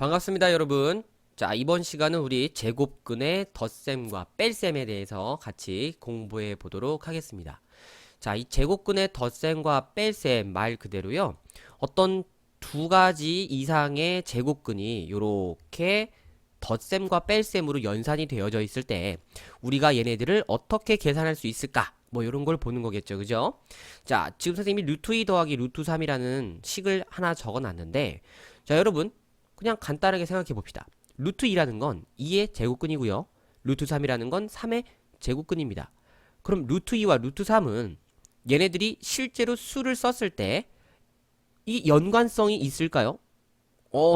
반갑습니다, 여러분. 자, 이번 시간은 우리 제곱근의 덧셈과 뺄셈에 대해서 같이 공부해 보도록 하겠습니다. 자, 이 제곱근의 덧셈과 뺄셈 말 그대로요. 어떤 두 가지 이상의 제곱근이 요렇게 덧셈과 뺄셈으로 연산이 되어져 있을 때 우리가 얘네들을 어떻게 계산할 수 있을까? 뭐 이런 걸 보는 거겠죠. 그죠? 자, 지금 선생님이 루트 2 더하기 루트 3이라는 식을 하나 적어 놨는데, 자, 여러분 그냥 간단하게 생각해 봅시다. 루트 2라는 건 2의 제곱근이고요. 루트 3이라는 건 3의 제곱근입니다. 그럼 루트 2와 루트 3은 얘네들이 실제로 수를 썼을 때 이 연관성이 있을까요?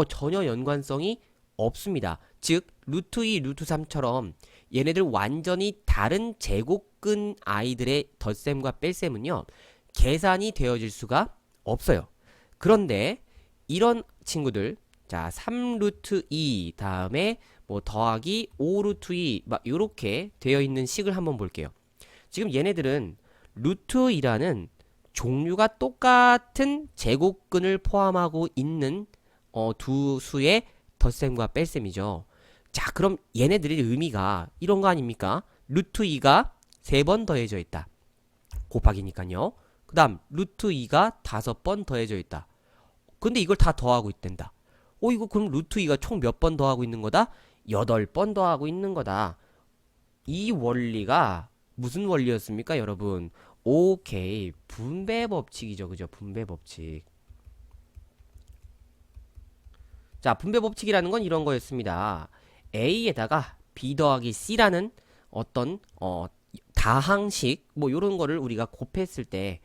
전혀 연관성이 없습니다. 즉 루트 2, 루트 3처럼 얘네들 완전히 다른 제곱근 아이들의 덧셈과 뺄셈은요, 계산이 되어질 수가 없어요. 그런데 이런 친구들, 자, 3루트 2 다음에 뭐 더하기 5루트 2 막 요렇게 되어 있는 식을 한번 볼게요. 지금 얘네들은 루트 2라는 종류가 똑같은 제곱근을 포함하고 있는 두 수의 덧셈과 뺄셈이죠. 자, 그럼 얘네들의 의미가 이런 거 아닙니까? 루트 2가 3번 더해져 있다. 곱하기니까요. 그 다음 루트 2가 5번 더해져 있다. 근데 이걸 다 더하고 있댄다. 이거 그럼 루트 2가 총 몇 번 더하고 있는 거다? 8번 더하고 있는 거다. 이 원리가 무슨 원리였습니까, 여러분? 오케이. 분배 법칙이죠. 그죠? 분배 법칙. 자, 분배 법칙이라는 건 이런 거였습니다. A에다가 B 더하기 C라는 어떤 다항식 뭐 요런 거를 우리가 곱했을 때,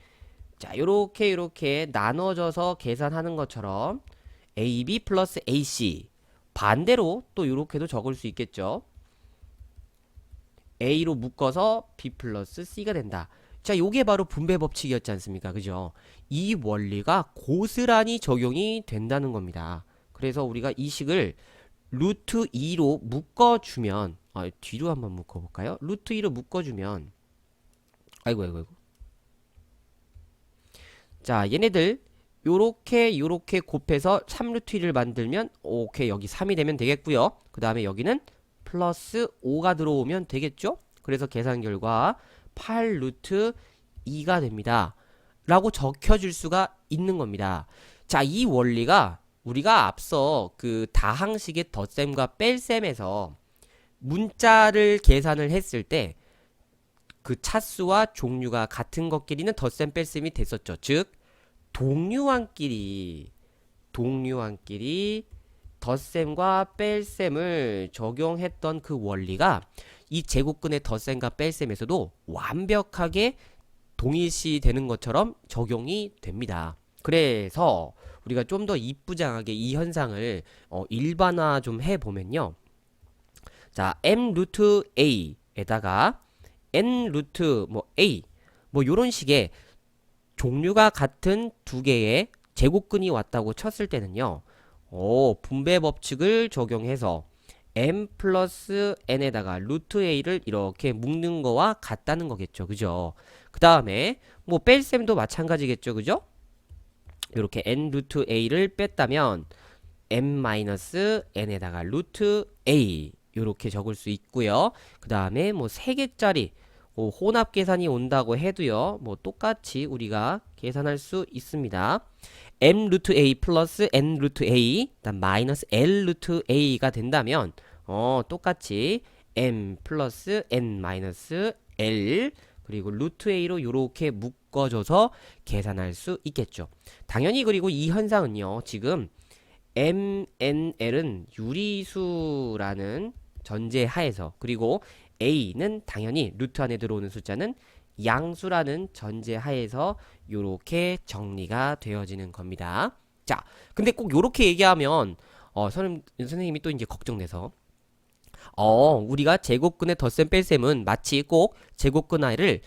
자, 요렇게 나눠져서 계산하는 것처럼 AB 플러스 AC, 반대로 또 요렇게도 적을 수 있겠죠. A로 묶어서 B 플러스 C가 된다. 자, 요게 바로 분배 법칙이었지 않습니까? 그죠? 이 원리가 고스란히 적용이 된다는 겁니다. 그래서 우리가 이 식을 루트 2로 묶어주면, 뒤로 한번 묶어볼까요? 루트 2로 묶어주면, 아이고. 자, 얘네들 요렇게 곱해서 3루트 2를 만들면, 오케이, 여기 3이 되면 되겠고요. 그 다음에 여기는 플러스 5가 들어오면 되겠죠? 그래서 계산 결과 8루트 2가 됩니다. 라고 적혀줄 수가 있는 겁니다. 자, 이 원리가 우리가 앞서 그 다항식의 덧셈과 뺄셈에서 문자를 계산을 했을 때 그 차수와 종류가 같은 것끼리는 덧셈 뺄셈이 됐었죠. 즉 동류항끼리 덧셈과 뺄셈을 적용했던 그 원리가 이 제곱근의 덧셈과 뺄셈에서도 완벽하게 동일시 되는 것처럼 적용이 됩니다. 그래서 우리가 좀 더 이쁘장하게 이 현상을 일반화 좀 해보면요. 자, m 루트 a에다가 n 루트 뭐 a 뭐 요런 식의 종류가 같은 두 개의 제곱근이 왔다고 쳤을 때는요. 분배 법칙을 적용해서 m 플러스 n에다가 루트 a를 이렇게 묶는 거와 같다는 거겠죠. 그죠? 그 다음에 뭐 뺄셈도 마찬가지겠죠. 그죠? 이렇게 n 루트 a를 뺐다면 m 마이너스 n에다가 루트 a 이렇게 적을 수 있고요. 그 다음에 뭐 3개짜리 혼합 계산이 온다고 해도요. 뭐 똑같이 우리가 계산할 수 있습니다. m 루트 a 플러스 n 루트 a 그다음 마이너스 l 루트 a가 된다면 똑같이 m 플러스 n 마이너스 l 그리고 루트 a로 이렇게 묶어줘서 계산할 수 있겠죠. 당연히 그리고 이 현상은요. 지금 m, n, l은 유리수라는 전제 하에서, 그리고 a는 당연히 루트 안에 들어오는 숫자는 양수라는 전제 하에서 요렇게 정리가 되어지는 겁니다. 자, 근데 꼭 요렇게 얘기하면 선생님이 또 이제 걱정돼서 우리가 제곱근의 덧셈 뺄셈은 마치 꼭 제곱근 아이를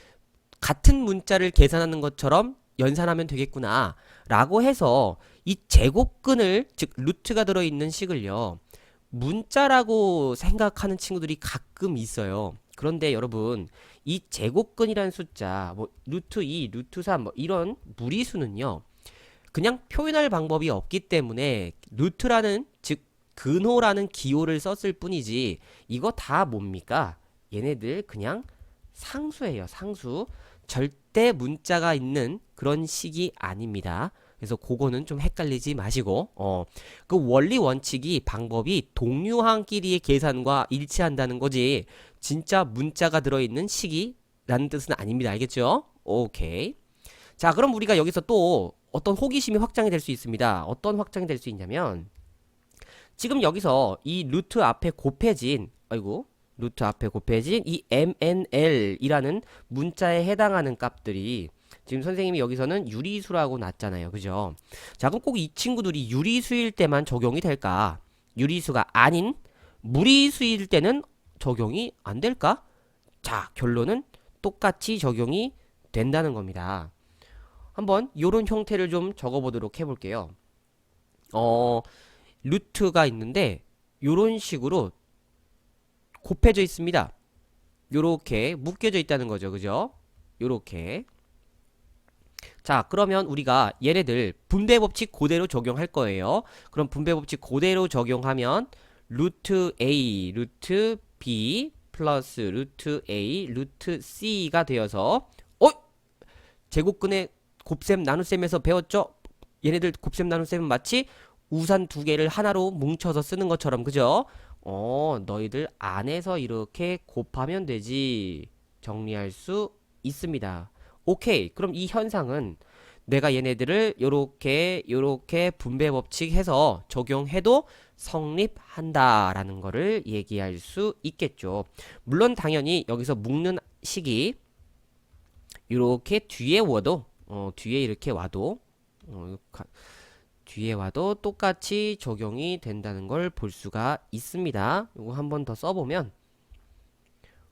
같은 문자를 계산하는 것처럼 연산하면 되겠구나 라고 해서 이 제곱근을, 즉 루트가 들어있는 식을요, 문자라고 생각하는 친구들이 가끔 있어요. 그런데 여러분, 이 제곱근이라는 숫자, 뭐 루트 2, 루트 3, 뭐 이런 무리수는요, 그냥 표현할 방법이 없기 때문에 루트라는, 즉 근호라는 기호를 썼을 뿐이지 이거 다 뭡니까? 얘네들 그냥 상수예요. 상수. 절대 문자가 있는 그런 식이 아닙니다. 그래서 그거는 좀 헷갈리지 마시고 그 원리 원칙이 방법이 동류항끼리의 계산과 일치한다는 거지 진짜 문자가 들어있는 식이라는 뜻은 아닙니다. 알겠죠? 오케이. 자, 그럼 우리가 여기서 또 어떤 호기심이 확장이 될 수 있습니다. 어떤 확장이 될 수 있냐면 지금 여기서 이 루트 앞에 곱해진 루트 앞에 곱해진 이 MNL이라는 문자에 해당하는 값들이 지금 선생님이 여기서는 유리수라고 놨잖아요. 그죠? 자, 그럼 꼭 이 친구들이 유리수일 때만 적용이 될까? 유리수가 아닌 무리수일 때는 적용이 안 될까? 자, 결론은 똑같이 적용이 된다는 겁니다. 한번 요런 형태를 좀 적어보도록 해볼게요. 루트가 있는데 요런 식으로 곱해져 있습니다. 요렇게 묶여져 있다는 거죠. 그죠? 요렇게. 자, 그러면 우리가 얘네들 분배법칙 그대로 적용할 거예요. 그럼 분배법칙 그대로 적용하면 루트 A, 루트 B 플러스 루트 A, 루트 C가 되어서 제곱근의 곱셈 나눗셈에서 배웠죠? 얘네들 곱셈 나눗셈은 마치 우산 두 개를 하나로 뭉쳐서 쓰는 것처럼 그죠? 너희들 안에서 이렇게 곱하면 되지. 정리할 수 있습니다. 오케이. 그럼 이 현상은 내가 얘네들을 요렇게 분배 법칙 해서 적용해도 성립한다라는 거를 얘기할 수 있겠죠. 물론 당연히 여기서 묶는 식이 요렇게 뒤에 와도 뒤에 이렇게 와도 뒤에 와도 똑같이 적용이 된다는 걸 볼 수가 있습니다. 이거 한 번 더 써보면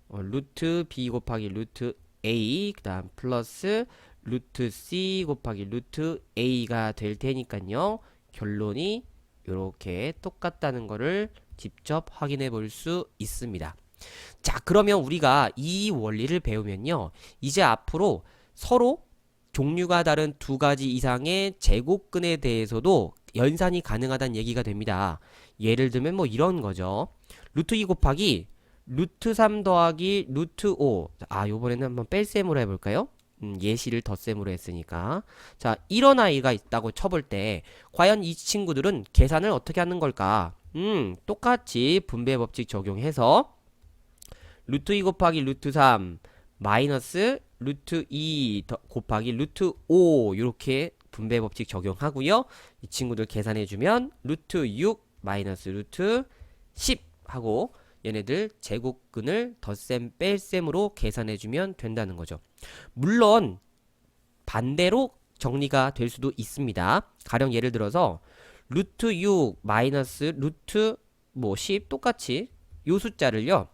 루트 b 곱하기 루트 a 그 다음 플러스 루트 c 곱하기 루트 a가 될 테니까요. 결론이 이렇게 똑같다는 거를 직접 확인해 볼 수 있습니다. 자, 그러면 우리가 이 원리를 배우면요. 이제 앞으로 서로 종류가 다른 두 가지 이상의 제곱근에 대해서도 연산이 가능하다는 얘기가 됩니다. 예를 들면 뭐 이런 거죠. 루트 2 곱하기 루트 3 더하기 루트 5. 요번에는 한번 뺄셈으로 해볼까요? 예시를 덧셈으로 했으니까. 자, 이런 아이가 있다고 쳐볼 때 과연 이 친구들은 계산을 어떻게 하는 걸까? 똑같이 분배 법칙 적용해서 루트 2 곱하기 루트 3 마이너스 루트 2 곱하기 루트 5 이렇게 분배 법칙 적용하고요. 이 친구들 계산해주면 루트 6 마이너스 루트 10 하고 얘네들 제곱근을 덧셈 뺄셈으로 계산해주면 된다는 거죠. 물론 반대로 정리가 될 수도 있습니다. 가령 예를 들어서 루트 6 마이너스 루트 10 똑같이 요 숫자를요.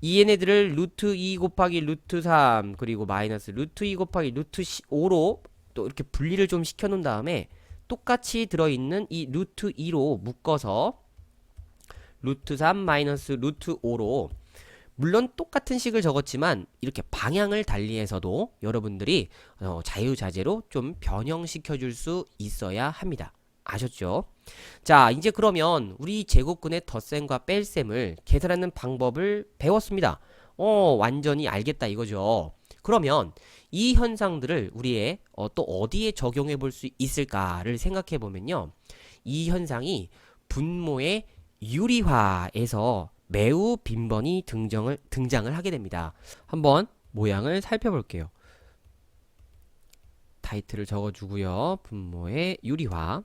이 얘네들을 루트 2 곱하기 루트 3 그리고 마이너스 루트 2 곱하기 루트 5로 또 이렇게 분리를 좀 시켜 놓은 다음에 똑같이 들어있는 이 루트 2로 묶어서 루트 3 마이너스 루트 5로 물론 똑같은 식을 적었지만 이렇게 방향을 달리해서도 여러분들이 자유자재로 좀 변형시켜 줄 수 있어야 합니다. 아셨죠? 자, 이제 그러면 우리 제곱근의 덧셈과 뺄셈을 계산하는 방법을 배웠습니다. 완전히 알겠다 이거죠. 그러면 이 현상들을 우리의 또 어디에 적용해 볼 수 있을까를 생각해 보면요. 이 현상이 분모의 유리화에서 매우 빈번히 등장을 하게 됩니다. 한번 모양을 살펴볼게요. 타이틀을 적어주고요. 분모의 유리화.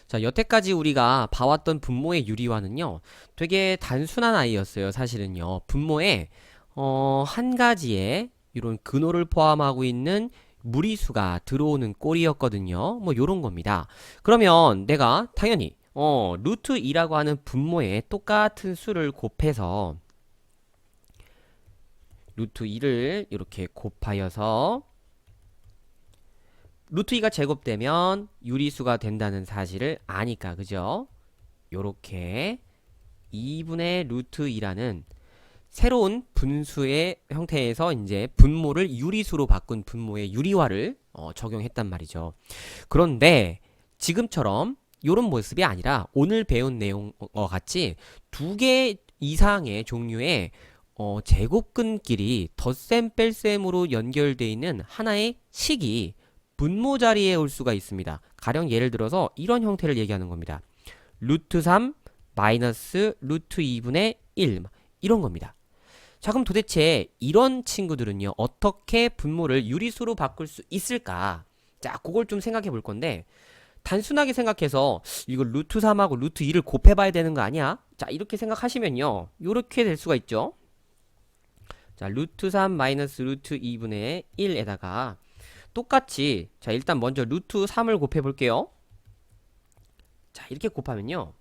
자, 여태까지 우리가 봐왔던 분모의 유리화는요. 되게 단순한 아이였어요. 사실은요. 분모에 한 가지의 이런 근호를 포함하고 있는 무리수가 들어오는 꼴이었거든요. 뭐 요런 겁니다. 그러면 내가 당연히 루트 2라고 하는 분모에 똑같은 수를 곱해서 루트 2를 이렇게 곱하여서 루트 2가 제곱되면 유리수가 된다는 사실을 아니까 그죠? 요렇게 2분의 루트 2라는 새로운 분수의 형태에서 이제 분모를 유리수로 바꾼 분모의 유리화를 적용했단 말이죠. 그런데 지금처럼 이런 모습이 아니라 오늘 배운 내용과 같이 두 개 이상의 종류의 제곱근끼리 덧셈 뺄셈으로 연결되어 있는 하나의 식이 분모 자리에 올 수가 있습니다. 가령 예를 들어서 이런 형태를 얘기하는 겁니다. 루트 3 마이너스 루트 2분의 1 이런 겁니다. 자, 그럼 도대체 이런 친구들은요, 어떻게 분모를 유리수로 바꿀 수 있을까? 자, 그걸 좀 생각해 볼 건데, 단순하게 생각해서 이거 루트 3하고 루트 2를 곱해봐야 되는 거 아니야? 자, 이렇게 생각하시면요, 요렇게 될 수가 있죠. 자, 루트 3 마이너스 루트 2분의 1에다가 똑같이, 자, 일단 먼저 루트 3을 곱해 볼게요. 자, 이렇게 곱하면요,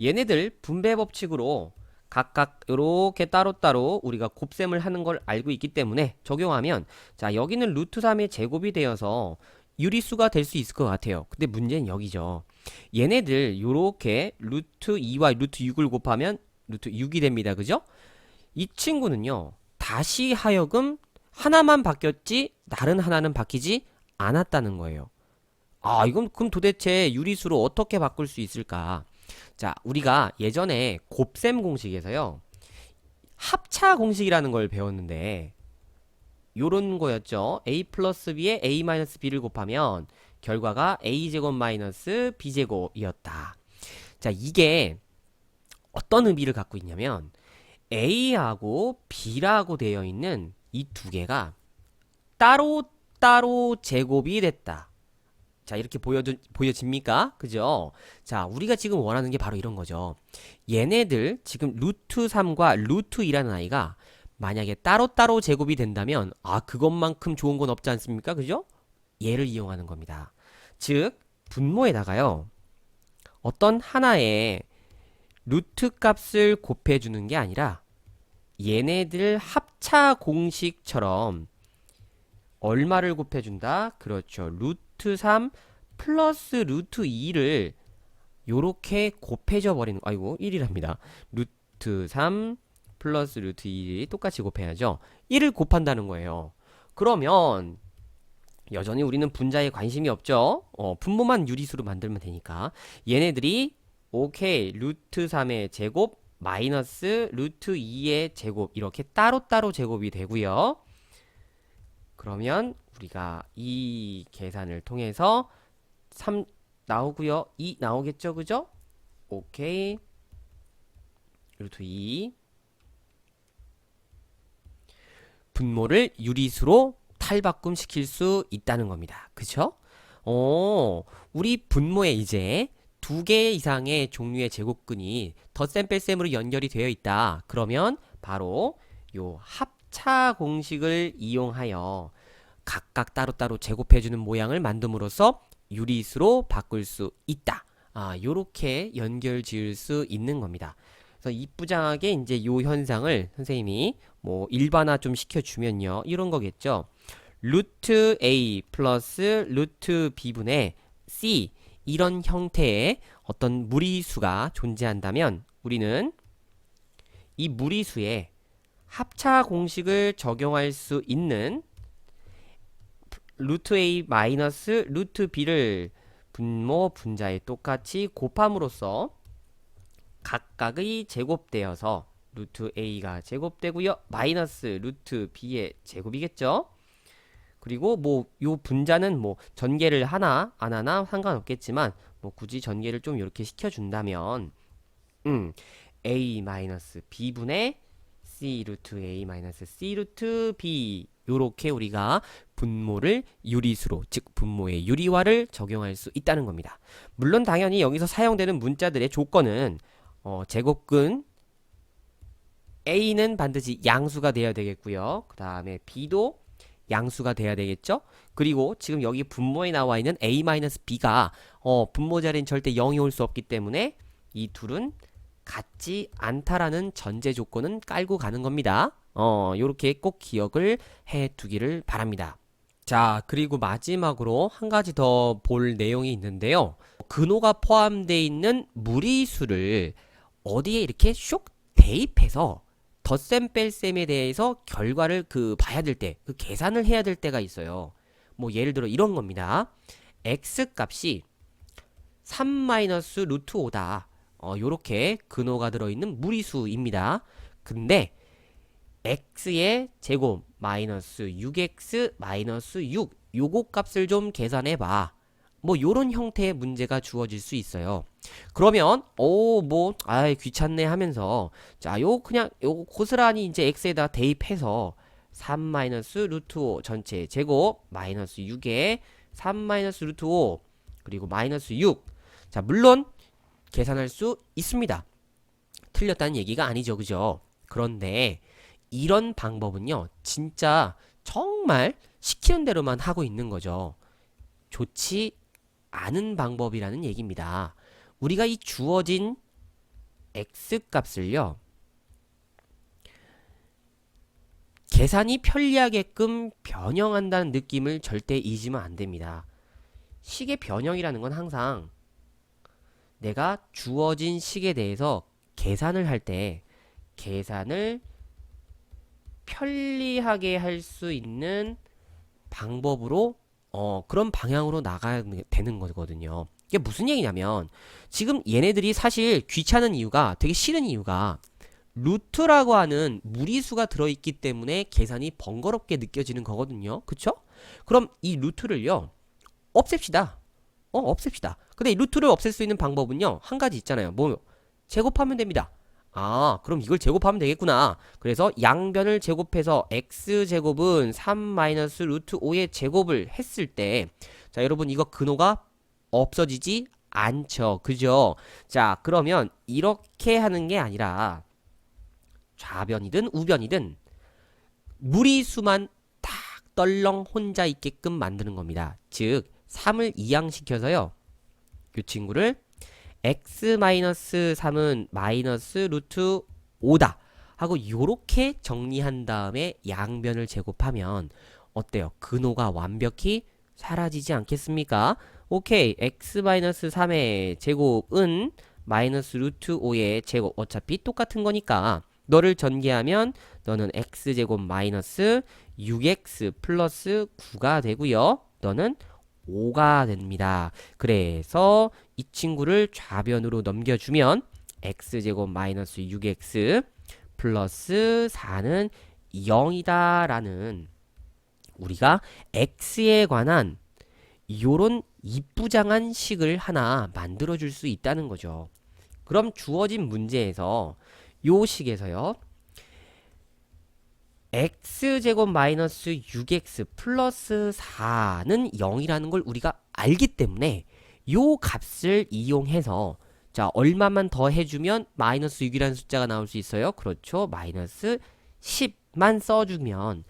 얘네들 분배 법칙으로 각각 이렇게 따로따로 우리가 곱셈을 하는 걸 알고 있기 때문에 적용하면, 자, 여기는 루트 3의 제곱이 되어서 유리수가 될 수 있을 것 같아요. 근데 문제는 여기죠. 얘네들 요렇게 루트 2와 루트 6을 곱하면 루트 6이 됩니다. 그죠? 이 친구는요, 다시 하여금 하나만 바뀌었지 다른 하나는 바뀌지 않았다는 거예요. 아, 이건 그럼 도대체 유리수로 어떻게 바꿀 수 있을까? 자, 우리가 예전에 곱셈 공식에서요, 합차 공식이라는 걸 배웠는데 요런 거였죠. a 플러스 b에 a 마이너스 b를 곱하면 결과가 a제곱 마이너스 b제곱이었다. 자, 이게 어떤 의미를 갖고 있냐면 a하고 b라고 되어 있는 이 두 개가 따로따로 제곱이 됐다. 자, 이렇게 보여집니까? 그죠? 자, 우리가 지금 원하는 게 바로 이런 거죠. 얘네들 지금 루트 3과 루트 2라는 아이가 만약에 따로따로 제곱이 된다면, 아, 그것만큼 좋은 건 없지 않습니까? 그죠? 얘를 이용하는 겁니다. 즉, 분모에다가요, 어떤 하나의 루트 값을 곱해주는 게 아니라 얘네들 합차 공식처럼 얼마를 곱해준다? 그렇죠. 루트 3 플러스 루트 2를 요렇게 곱해져 버리는, 아이고, 1이랍니다. 루트 3 플러스 루트 2를 똑같이 곱해야죠. 1을 곱한다는 거예요. 그러면 여전히 우리는 분자에 관심이 없죠. 분모만 유리수로 만들면 되니까. 얘네들이 오케이, 루트 3의 제곱 마이너스 루트 2의 제곱 이렇게 따로따로 제곱이 되고요. 그러면 우리가 이 계산을 통해서 3 나오고요. 2 나오겠죠. 그죠? 오케이. 루트 2 분모를 유리수로 탈바꿈 시킬 수 있다는 겁니다. 그쵸? 우리 분모에 이제 두 개 이상의 종류의 제곱근이 덧셈 뺄셈으로 연결이 되어 있다. 그러면 바로 요 합차 공식을 이용하여 각각 따로따로 제곱해주는 모양을 만듦으로써 유리수로 바꿀 수 있다. 아, 요렇게 연결 지을 수 있는 겁니다. 그래서 이쁘장하게 이제 요 현상을 선생님이 뭐 일반화 좀 시켜주면요, 이런 거겠죠. 루트 a 플러스 루트 b분의 c, 이런 형태의 어떤 무리수가 존재한다면 우리는 이 무리수에 합차 공식을 적용할 수 있는 루트 a 마이너스 루트 b를 분모 분자에 똑같이 곱함으로써 각각의 제곱되어서 루트 a가 제곱되고요, 마이너스 루트 b의 제곱이겠죠. 그리고 뭐 요 분자는 뭐 전개를 하나 안 하나 상관없겠지만, 뭐 굳이 전개를 좀 이렇게 시켜준다면 a 마이너스 b분의 c 루트 a 마이너스 c 루트 b, 요렇게 우리가 분모를 유리수로, 즉 분모의 유리화를 적용할 수 있다는 겁니다. 물론 당연히 여기서 사용되는 문자들의 조건은 제곱근 a는 반드시 양수가 되어야 되겠고요. 그 다음에 b도 양수가 돼야 되겠죠. 그리고 지금 여기 분모에 나와 있는 a-b가 분모 자리는 절대 0이 올 수 없기 때문에 이 둘은 같지 않다라는 전제 조건은 깔고 가는 겁니다. 요렇게 꼭 기억을 해 두기를 바랍니다. 자, 그리고 마지막으로 한 가지 더 볼 내용이 있는데요. 근호가 포함되어 있는 무리수를 어디에 이렇게 쇽 대입해서 덧셈 뺄셈에 대해서 결과를 봐야 될 때, 계산을 해야 될 때가 있어요. 뭐 예를 들어 이런 겁니다. x 값이 3-루트 5다. 요렇게 근호가 들어있는 무리수입니다. 근데 x의 제곱 마이너스 6x 마이너스 6 요거 값을 좀 계산해봐. 뭐 요런 형태의 문제가 주어질 수 있어요. 그러면 귀찮네 하면서 자, 그냥 요 고스란히 이제 x에다 대입해서 3-루트 5 전체 제곱 마이너스 6에 3-루트 5 그리고 마이너스 6. 자, 물론 계산할 수 있습니다. 틀렸다는 얘기가 아니죠. 그죠? 그런데 이런 방법은요, 진짜 정말 시키는 대로만 하고 있는 거죠. 좋지 않은 방법이라는 얘기입니다. 우리가 이 주어진 x 값을요, 계산이 편리하게끔 변형한다는 느낌을 절대 잊으면 안 됩니다. 식의 변형이라는 건 항상 내가 주어진 식에 대해서 계산을 할 때 계산을 편리하게 할 수 있는 방법으로 그런 방향으로 나가야 되는 거거든요. 이게 무슨 얘기냐면 지금 얘네들이 사실 귀찮은 이유가 되게 싫은 이유가 루트라고 하는 무리수가 들어있기 때문에 계산이 번거롭게 느껴지는 거거든요. 그쵸? 그럼 이 루트를요 없앱시다. 없앱시다. 근데 이 루트를 없앨 수 있는 방법은요 한 가지 있잖아요. 뭐 제곱하면 됩니다. 아, 그럼 이걸 제곱하면 되겠구나. 그래서 양변을 제곱해서 x제곱은 3-루트 5의 제곱을 했을 때, 자, 여러분 이거 근호가 없어지지 않죠. 그죠? 자, 그러면 이렇게 하는 게 아니라 좌변이든 우변이든 무리수만 딱 떨렁 혼자 있게끔 만드는 겁니다. 즉, 3을 이항시켜서요. 이 친구를 x-3은 마이너스 루트 5다 하고 요렇게 정리한 다음에 양변을 제곱하면 어때요? 근호가 완벽히 사라지지 않겠습니까? 오케이, x-3의 제곱은 마이너스 루트 5의 제곱 어차피 똑같은 거니까 너를 전개하면 너는 x제곱 마이너스 6x 플러스 9가 되고요. 너는 5가 됩니다. 그래서 이 친구를 좌변으로 넘겨주면 x제곱 마이너스 6x 플러스 4는 0이다 라는 우리가 x에 관한 요런 이쁘장한 식을 하나 만들어 줄 수 있다는 거죠. 그럼 주어진 문제에서 요 식에서요 x제곱 마이너스 6x 플러스 4는 0이라는 걸 우리가 알기 때문에 요 값을 이용해서 자, 얼마만 더 해주면 마이너스 6이라는 숫자가 나올 수 있어요? 그렇죠. 마이너스 10만 써주면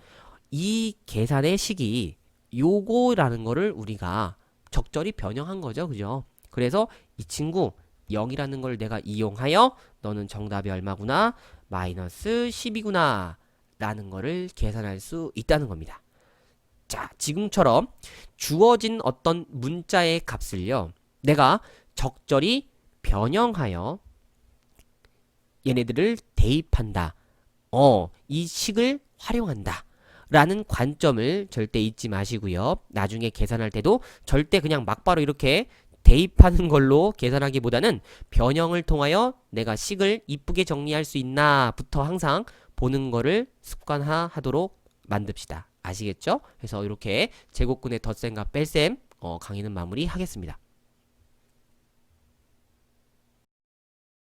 이 계산의 식이 요거라는 거를 우리가 적절히 변형한 거죠. 그죠? 그래서 이 친구 0이라는 걸 내가 이용하여 너는 정답이 얼마구나? 마이너스 10이구나. 라는 거를 계산할 수 있다는 겁니다. 자, 지금처럼 주어진 어떤 문자의 값을요. 내가 적절히 변형하여 얘네들을 대입한다. 이 식을 활용한다. 라는 관점을 절대 잊지 마시고요. 나중에 계산할 때도 절대 그냥 막바로 이렇게 대입하는 걸로 계산하기보다는 변형을 통하여 내가 식을 이쁘게 정리할 수 있나부터 항상 보는 거를 습관화하도록 만듭시다. 아시겠죠? 그래서 이렇게 제곱근의 덧셈과 뺄셈 강의는 마무리하겠습니다.